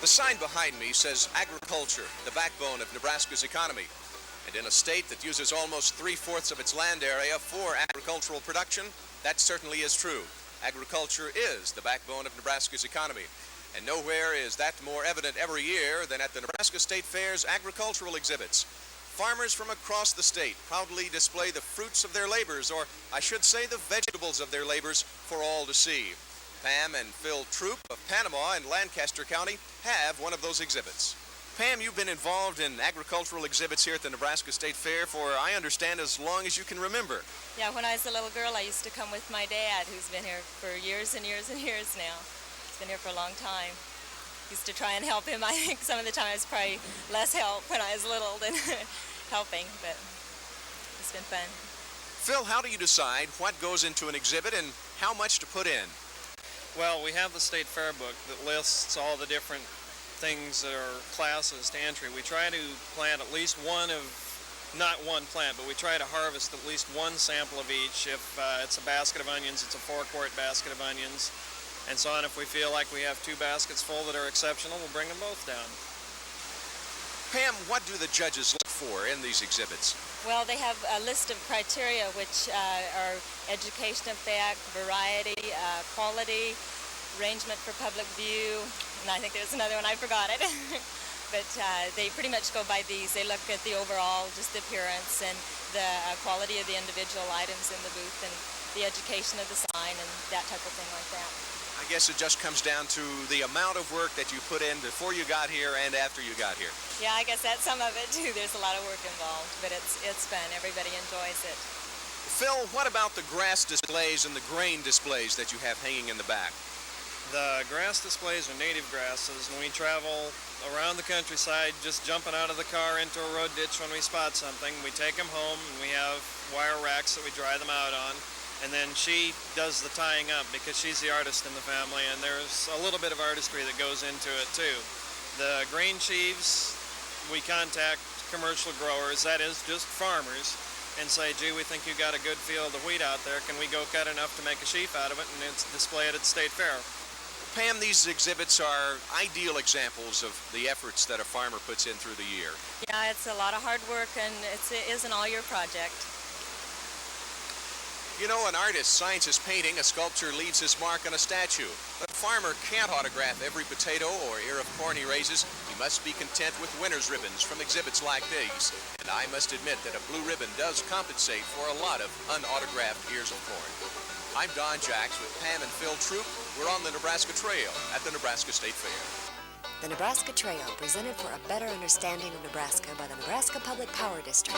The sign behind me says agriculture, the backbone of Nebraska's economy. And in a state that uses almost 3/4 of its land area for agricultural production, that certainly is true. Agriculture is the backbone of Nebraska's economy. And nowhere is that more evident every year than at the Nebraska State Fair's agricultural exhibits. Farmers from across the state proudly display the fruits of their labors, or I should say the vegetables of their labors, for all to see. Pam and Phil Troup of Panama and Lancaster County have one of those exhibits. Pam, you've been involved in agricultural exhibits here at the Nebraska State Fair for, I understand, as long as you can remember. Yeah, when I was a little girl, I used to come with my dad, who's been here for years and years and years now. He's been here for a long time. Used to try and help him. I think some of the time it's probably less help when I was little than helping, but it's been fun. Phil, how do you decide what goes into an exhibit and how much to put in? Well, we have the State Fair book that lists all the different things that are classes to entry. We try to plant at least one of, not one plant, but we try to harvest at least one sample of each. If it's a basket of onions, it's a 4-quart basket of onions, and so on. If we feel like we have 2 baskets full that are exceptional, we'll bring them both down. Pam, what do the judges look for in these exhibits? Well, they have a list of criteria which are education effect, variety, quality, arrangement for public view, and I think there's another one, I forgot it. But they pretty much go by these. They look at the overall, just the appearance and the quality of the individual items in the booth and the education of the sign and that type of thing like that. I guess it just comes down to the amount of work that you put in before you got here and after you got here. Yeah, I guess that's some of it too. There's a lot of work involved, but it's fun. Everybody enjoys it. Phil, what about the grass displays and the grain displays that you have hanging in the back? The grass displays are native grasses, and we travel around the countryside just jumping out of the car into a road ditch when we spot something. We take them home, and we have wire racks that we dry them out on. And then she does the tying up because she's the artist in the family, and there's a little bit of artistry that goes into it too. The grain sheaves, we contact commercial growers, that is just farmers, and say, gee, we think you got a good field of wheat out there. Can we go cut enough to make a sheaf out of it and display it at the State Fair? Pam, these exhibits are ideal examples of the efforts that a farmer puts in through the year. Yeah, it's a lot of hard work, and it is an all-year project. You know, an artist signs his painting, a sculptor leaves his mark on a statue. But a farmer can't autograph every potato or ear of corn he raises. He must be content with winner's ribbons from exhibits like these. And I must admit that a blue ribbon does compensate for a lot of unautographed ears of corn. I'm Don Jacks with Pam and Phil Troup. We're on the Nebraska Trail at the Nebraska State Fair. The Nebraska Trail, presented for a better understanding of Nebraska by the Nebraska Public Power District.